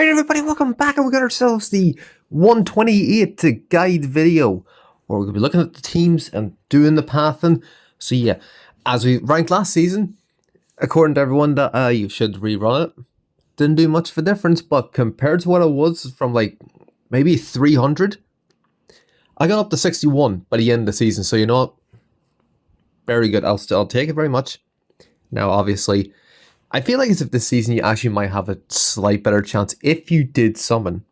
Alright everybody, welcome back, and we got ourselves the 128 guide video where we're going to be looking at the teams and doing the pathing. So yeah, as we ranked last season, according to everyone that you should rerun it, didn't do much of a difference, but compared to what it was from like maybe 300, I got up to 61 by the end of the season, so you know what? Very good, I'll take it very much. Now obviously, I feel like as if this season you actually might have a slight better chance if you did summon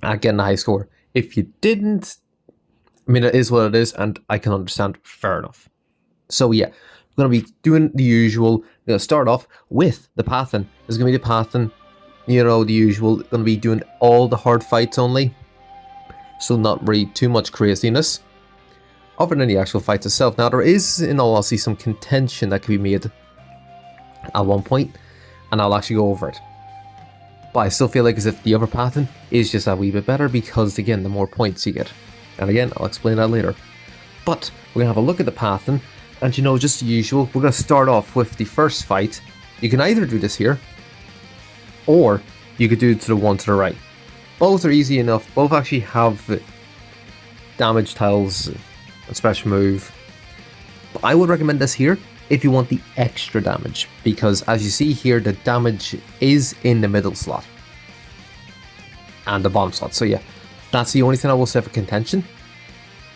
at getting a high score. If you didn't, I mean, it is what it is, and I can understand, fair enough. So yeah, we're going to be doing the usual. We're going to start off with the pathing. There's going to be the pathing, you know, the usual. Going to be doing all the hard fights only, so not really too much craziness other than the actual fights itself. Now there is, in all honesty, some contention that can be made at one point, and I'll actually go over it. But I still feel like as if the other pathing is just a wee bit better because, again, the more points you get. And again, I'll explain that later. But we're going to have a look at the pathing, and you know, just the usual, we're going to start off with the first fight. You can either do this here, or you could do it to the one to the right. Both are easy enough, both actually have damage tiles, a special move. But I would recommend this here if you want the extra damage, because as you see here, the damage is in the middle slot and the bottom slot. So yeah, that's the only thing I will say for contention,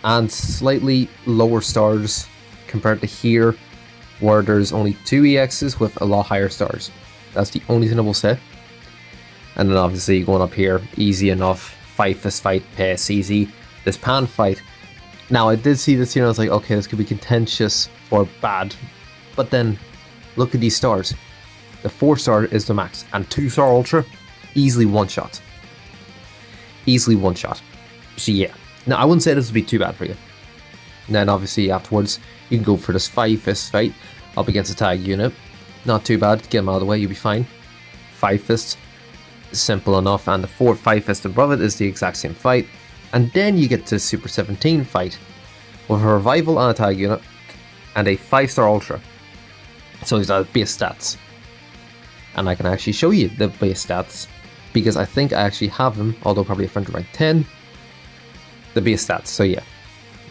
and slightly lower stars compared to here where there's only 2 EXs with a lot higher stars. That's the only thing I will say. And then obviously going up here, easy enough. This fight, pace easy. This pan fight, now I did see this here and I was like, okay, this could be contentious or bad. But then, look at these stars. The 4-star is the max, and 2-star ultra, easily one-shot. Easily one-shot. So yeah, now I wouldn't say this would be too bad for you. And then obviously afterwards, you can go for this 5-fist fight up against a tag unit. Not too bad, get them out of the way, you'll be fine. 5-fist, simple enough, and the 4th 5-fist above it is the exact same fight. And then you get to Super 17 fight with a revival on a tag unit and a 5-star ultra. So these are base stats, and I can actually show you the base stats because I think I actually have them, although probably a friend to rank 10. The base stats. So yeah,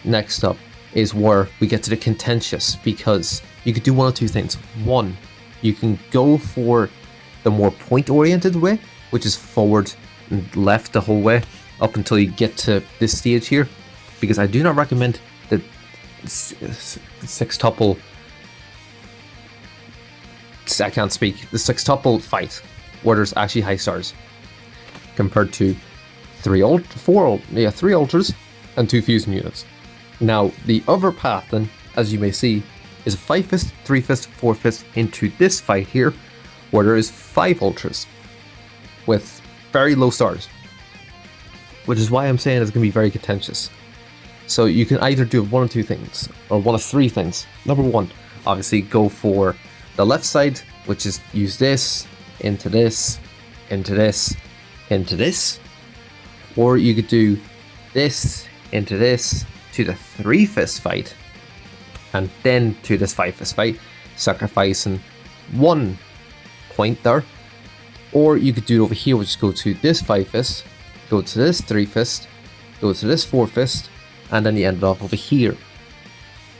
next up is where we get to the contentious, because you could do one of two things. One, you can go for the more point oriented way, which is forward and left the whole way up until you get to this stage here, because I do not recommend the sextuple. I can't speak. The sextuple fight where there's actually high stars compared to 3 ultras and 2 fusion units. Now the other path then, as you may see, is a 5-fist, 3-fist, 4-fist into this fight here where there is 5 ultras with very low stars, which is why I'm saying it's going to be very contentious. So you can either do one of 2 things, or one of 3 things. Number 1, obviously go for the left side, which is use this, into this, into this, into this. Or you could do this, into this, to the 3-fist fight, and then to this 5-fist fight, sacrificing 1 point there. Or you could do it over here, which is go to this 5-fist, go to this 3-fist, go to this 4-fist, and then you end off over here.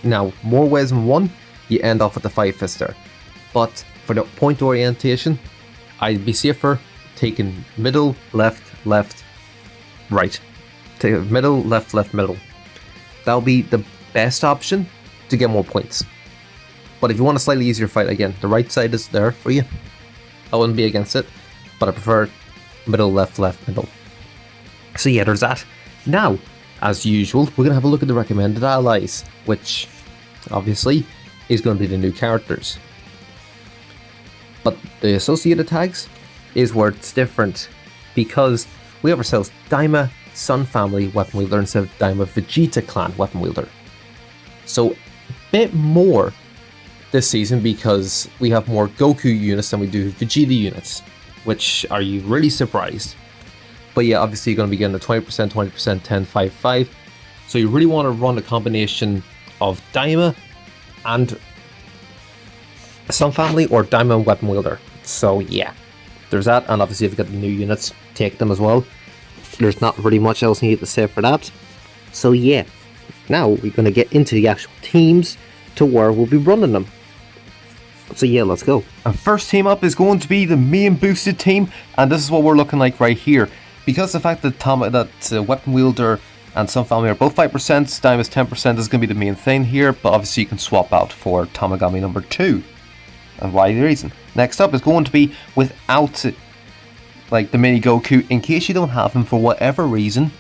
Now, more ways than one, you end off with the 5-fist there. But for the point orientation, I'd be safer taking middle, left, left, right. Take middle, left, left, middle. That'll be the best option to get more points. But if you want a slightly easier fight, again, the right side is there for you. I wouldn't be against it, but I prefer middle, left, left, middle. So yeah, there's that. Now, as usual, we're going to have a look at the recommended allies, which obviously is going to be the new characters. But the associated tags is where it's different, because we have ourselves Daima Sun Family Weapon Wielder instead of Daima Vegeta Clan Weapon Wielder. So a bit more this season because we have more Goku units than we do Vegeta units, which are you really surprised? But yeah, obviously you're going to be getting the 20%, 20%, 10, 5, 5. So you really want to run a combination of Daima and Sun Family or Daima Weapon Wielder. So yeah, there's that, and obviously if you've got the new units, take them as well. There's not really much else needed to say for that. So yeah, now we're going to get into the actual teams to where we'll be running them. So yeah, let's go. And first team up is going to be the main boosted team, and this is what we're looking like right here. Because the fact that Weapon Wielder and Sun Family are both 5%, Daima's 10%, is going to be the main thing here, but obviously you can swap out for Tamagami number 2. And why the reason. Next up is going to be without like the mini Goku. In case you don't have him for whatever reason,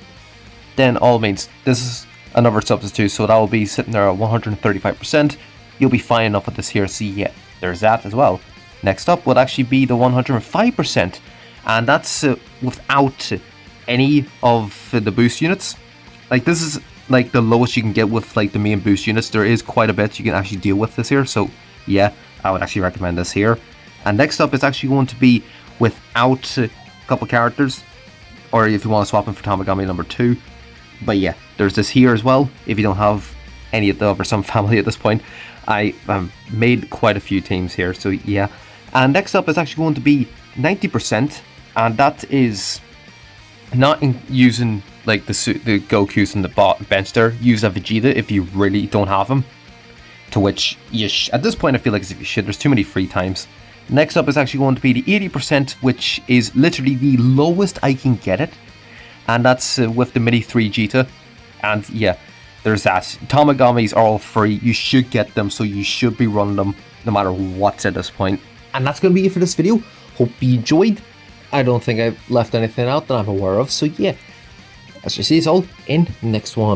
then all means this is another substitute, so that will be sitting there at 135%. You'll be fine enough with this here, so yeah, there's that as well. Next up would actually be the 105%, and that's without any of the boost units. Like, this is like the lowest you can get with like the main boost units. There is quite a bit you can actually deal with this here, so yeah, I would actually recommend this here. And next up is actually going to be without a couple characters, or if you want to swap them for Tamagami number 2. But yeah, there's this here as well, if you don't have any of the other Sun Family at this point. I made quite a few teams here, so yeah. And next up is actually going to be 90%, and that is not using like the Gokus and the bench there. Use a Vegeta if you really don't have him, to which you at this point I feel like as if you should. There's too many free times. Next up is actually going to be the 80%, which is literally the lowest I can get it, and that's with the mini 3 Vegeta. And yeah, there's that. Tamagamis are all free. You should get them, so you should be running them no matter what at this point. And that's going to be it for this video. Hope you enjoyed. I don't think I've left anything out that I'm aware of, so yeah. As you see, it's all in the next one.